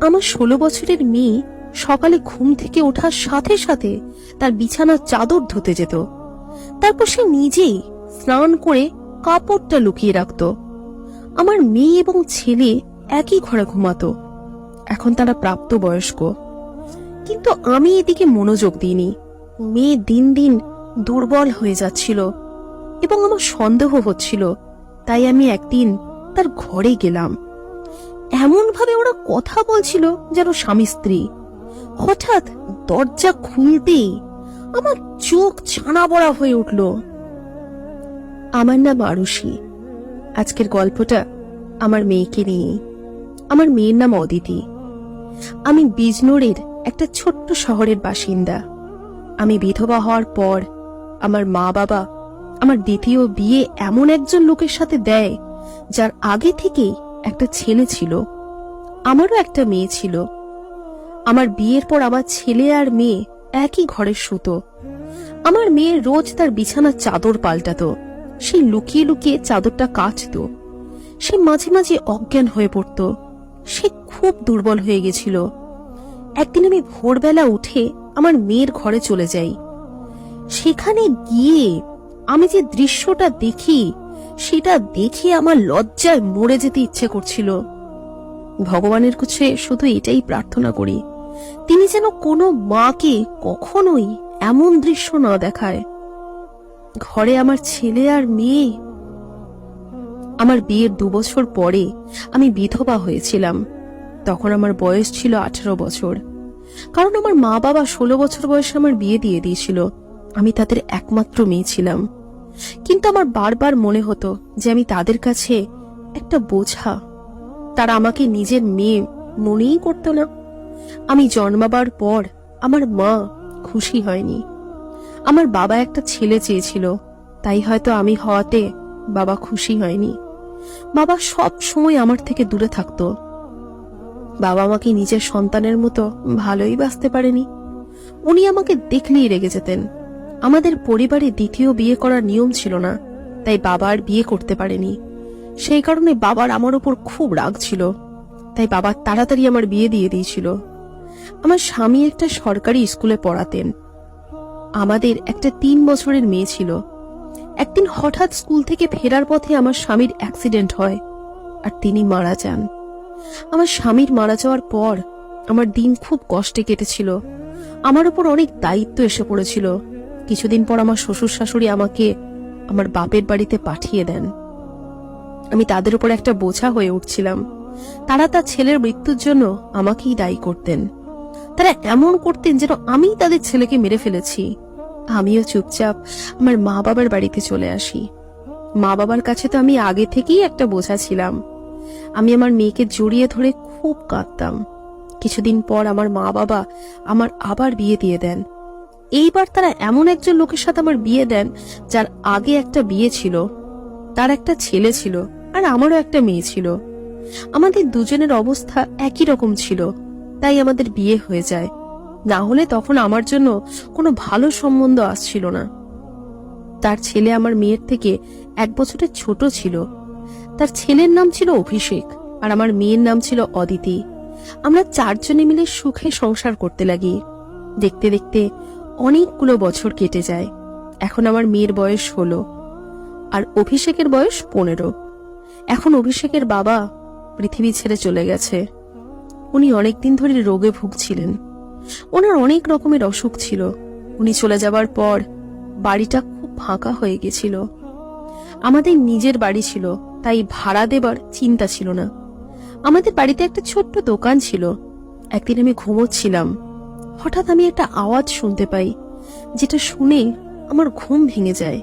আমার 16 বছরের মেয়ে সকালে ঘুম থেকে ওঠার সাথে সাথে তার বিছানার চাদর ধুতে যেত। তারপর সে নিজেই স্নান করে কাপড়টা লুকিয়ে রাখত। আমার মেয়ে এবং ছেলে একই ঘরে ঘুমাতো। এখন তারা প্রাপ্তবয়স্ক, কিন্তু আমি এদিকে মনোযোগ দিইনি। মেয়ে দিন দিন দুর্বল হয়ে যাচ্ছিল এবং আমার সন্দেহ হচ্ছিল। তাই আমি একদিন তার ঘরে গেলাম। এমন ভাবে ওরা কথা বলছিল যেন স্বামী স্ত্রী। হঠাৎ দরজা খুলতেই আমার চোখ ছানা বড়া হয়ে উঠল। আমার নাম আরুষি। আজকের গল্পটা আমার মেয়েকে নিয়ে। আমার মেয়ের নাম অদিতি। আমি বিজনোরের একটা ছোট্ট শহরের বাসিন্দা। আমি বিধবা হওয়ার পর আমার মা বাবা আমার দ্বিতীয় বিয়ে এমন একজন লোকের সাথে দেয় যার আগে থেকেই একটা ছেলে ছিল। আমারও একটা মেয়ে ছিল। আমার বিয়ের পর আমার ছেলে আর মেয়ে একই ঘরে শুতো। আমার মেয়ে রোজ তার বিছানার চাদর পাল্টাতো। সে লুকিয়ে লুকিয়ে চাদরটা কাচতো। সে মাঝে মাঝে অজ্ঞান হয়ে পড়ত। সে খুব দুর্বল হয়ে গেছিল। একদিন আমি ভোরবেলা উঠে আমার মেয়ের ঘরে চলে যাই। সেখানে গিয়ে আমি যে দৃশ্যটা দেখি, সেটা দেখে আমার লজ্জায় মরে যেতে ইচ্ছে করছিল। ভগবানের কাছে শুধু এটাই প্রার্থনা করি, তিনি যেন কোনো মাকে কখনোই এমন দৃশ্য না দেখায়। ঘরে আমার ছেলে আর মেয়ে। আমার বিয়ের 2 বছর পরে আমি বিধবা হয়েছিলাম। তখন আমার বয়স ছিল 18 বছর। কারণ আমার মা বাবা 16 বছর বয়সে আমার বিয়ে দিয়ে দিয়েছিল। আমি তাদের একমাত্র মেয়ে ছিলাম। কিন্তু আমার বারবার মনে হতো যে আমি তাদের কাছে একটা বোঝা। তারা আমাকে নিজের মেয়ে মনেই করতো না। আমি জন্মাবার পর আমার মা খুশি হয়নি। আমার বাবা একটা ছেলে চেয়েছিল, তাই হয়তো আমি হওয়াতে বাবা খুশি হয়নি। বাবা সব সময় আমার থেকে দূরে থাকতো। বাবা আমাকে নিজের সন্তানের মতো ভালোই বাঁচতে পারেনি। উনি আমাকে দেখলেই রেগে যেতেন। আমাদের পরিবারে দ্বিতীয় বিয়ে করার নিয়ম ছিল না, তাই বাবা আর বিয়ে করতে পারেনি। সেই কারণে বাবার আমার উপর খুব রাগ ছিল। তাই বাবা তাড়াতাড়ি আমার বিয়ে দিয়ে দিয়েছিল। আমার স্বামী একটা সরকারি স্কুলে পড়াতেন। আমাদের একটা 3 বছরের মেয়ে ছিল। একদিন হঠাৎ স্কুল থেকে ফেরার পথে আমার স্বামীর অ্যাক্সিডেন্ট হয় আর তিনি মারা যান। আমার স্বামীর মারা যাওয়ার পর আমার দিন খুব কষ্টে কেটেছিল। আমার উপর অনেক দায়িত্ব এসে পড়েছিল। কিছুদিন পর আমার শ্বশুর শাশুড়ি আমাকে আমার বাপের বাড়িতে পাঠিয়ে দেন। আমি তাদের উপর একটা বোঝা হয়ে উঠছিলাম। তারা তার ছেলের মৃত্যুর জন্য আমাকেই দায়ী করতেন। তারা এমন করতেন যেন আমি তাদের ছেলেকে মেরে ফেলেছি। আমিও চুপচাপ আমার মা বাবার বাড়িতে চলে আসি। মা বাবার কাছে তো আমি আগে থেকেই একটা বোঝা ছিলাম। আমি আমার মেয়েকে জড়িয়ে ধরে খুব কাঁদতাম। কিছুদিন পর আমার মা বাবা আমার আবার বিয়ে দিয়ে দেন। এইবার তারা এমন একজন লোকের সাথে আমার বিয়ে দেন যার আগে একটা বিয়ে ছিল। তার একটা ছেলে ছিল আর আমারও একটা মেয়ে ছিল। আমাদের দুজনের অবস্থা একই রকম ছিল, তাই আমাদের বিয়ে হয়ে যায়। না হলে তখন আমার জন্য কোনো ভালো সম্বন্ধ আসছিল না। তার ছেলে আমার মেয়ের থেকে 1 বছরের ছোট ছিল। তার ছেলের নাম ছিল অভিষেক আর আমার মেয়ের নাম ছিল অদিতি। আমরা 4 জনে মিলে সুখে সংসার করতে লাগি। দেখতে দেখতে অনেকগুলো বছর কেটে যায়। এখন আমার মেয়ের বয়স 16 আর অভিষেকের বয়স 15। এখন অভিষেকের বাবা পৃথিবী ছেড়ে চলে গেছে। উনি অনেকদিন ধরে রোগে ভুগছিলেন। ওনার অনেক রকমের অসুখ ছিল। উনি চলে যাবার পর বাড়িটা খুব ফাঁকা হয়ে গেছিল। আমাদের নিজের বাড়ি ছিল, তাই ভাড়া দেবার চিন্তা ছিল না। আমাদের বাড়িতে একটা ছোট্ট দোকান ছিল। একদিন আমি ঘুমোচ্ছিলাম। হঠাৎ আমি একটা আওয়াজ শুনতে পাই, যেটা শুনে আমার ঘুম ভেঙে যায়।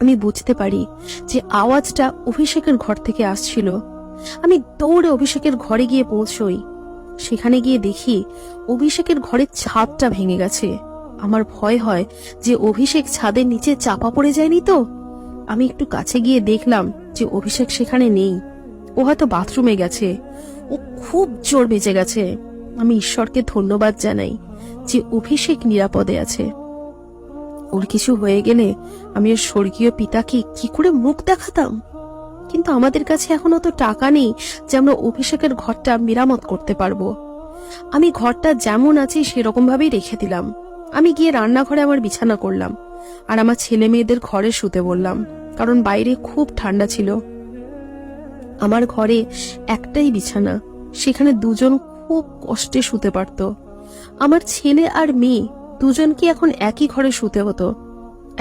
আমি বুঝতে পারি যে আওয়াজটা অভিষেকের ঘর থেকে আসছিল। আমি দৌড়ে অভিষেকের ঘরে গিয়ে পৌঁছই। সেখানে গিয়ে দেখি অভিষেকের ঘরের ছাদটা ভেঙে গেছে। আমার ভয় হয় যে অভিষেক ছাদের নিচে চাপা পড়ে যায়নি তো। আমি একটু কাছে গিয়ে দেখলাম যে অভিষেক সেখানে নেই। ও হয়তো বাথরুমে গেছে। ও খুব জোর বেঁচে গেছে। আমি ঈশ্বরকে ধন্যবাদ জানাই যে অভিষেক নিরাপদে আছে। ওর কিছু হয়ে গেলে আমি ওর স্বর্গীয় পিতাকে কি করে মুখ দেখাতাম। কিন্তু আমাদের কাছে এখন অত টাকা নেই যে আমরা অভিষেকের ঘরটা মেরামত করতে পারবো। আমি ঘরটা যেমন আছে সেরকম ভাবেই রেখে দিলাম। আমি গিয়ে রান্নাঘরে আমার বিছানা করলাম আর আমার ছেলে মেয়েদের ঘরে শুতে বললাম, কারণ বাইরে খুব ঠান্ডা ছিল। আমার ঘরে একটাই বিছানা, সেখানে দুজন খুব কষ্টে শুতে পারত। আমার ছেলে আর মেয়ে দুজনকে এখন একই ঘরে শুতে হতো।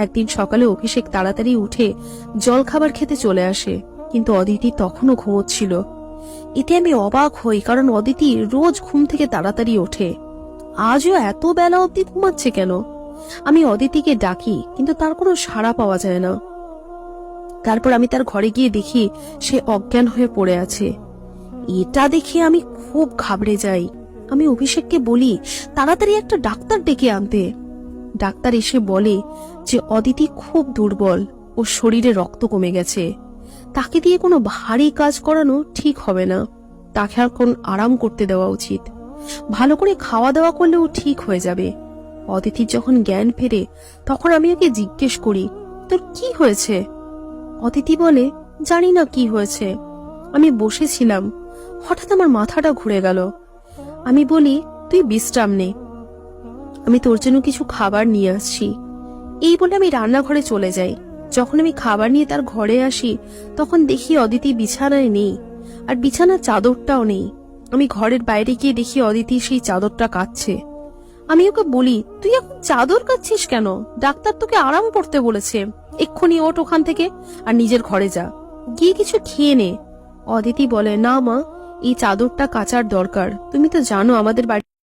একদিন সকালে অভিষেক তাড়াতাড়ি উঠে জল খাবার খেতে চলে আসে, কিন্তু অদিতি তখনও ঘুমোচ্ছিল। এতে আমি অবাক হই, কারণ অদিতি রোজ ঘুম থেকে তাড়াতাড়ি ওঠে। আজও এত বেলা অবধি ঘুমাচ্ছে কেন? আমি অদিতিকে ডাকি, কিন্তু তার কোনো সাড়া পাওয়া যায় না। তারপর আমি তার ঘরে গিয়ে দেখি সে অজ্ঞান হয়ে পড়ে আছে। এটা দেখে আমি খুব ঘাবড়ে যাই। আমি অভিষেককে বলি তাড়াতাড়ি একটা ডাক্তার ডেকে আনতে। ডাক্তার এসে বলে যে অদিতি খুব দুর্বল, ও শরীরে রক্ত কমে গেছে, তাকে দিয়ে কোনো ভারী কাজ করানো ঠিক হবে না, তাকে এখন আরাম করতে দেওয়া উচিত। ভালো করে খাওয়া দাওয়া করলেও ঠিক হয়ে যাবে। অদিতির যখন জ্ঞান ফেরে তখন আমি ওকে জিজ্ঞেস করি, তোর কি হয়েছে? অদিতি বলে, জানি না কি হয়েছে, আমি বসেছিলাম, হঠাৎ আমার মাথাটা ঘুরে গেল। আমি বলি, তুই বিশ্রাম নে, আমি তোর জন্য কিছু খাবার নিয়ে আসছি। এই বলে আমি রান্নাঘরে চলে যাই। যখন আমি খাবার নিয়ে তার ঘরে আসি তখন দেখি অদিতি বিছানায় নেই, আর বিছানার চাদরটাও নেই। আমি ঘরের বাইরে গিয়ে দেখি অদিতি সেই চাদরটা কাচ্ছে। আমি ওকে বলি, তুই এখন চাদর কাচ্ছিস কেন? ডাক্তার তোকে আরাম করতে বলেছে, এক্ষুনি ওঠ ওখান থেকে আর নিজের ঘরে যা, গিয়ে কিছু খেয়ে নে। অদিতি বলে, না মা, এই চাদরটা কাচার দরকার, তুমি তো জানো আমাদের বাড়ি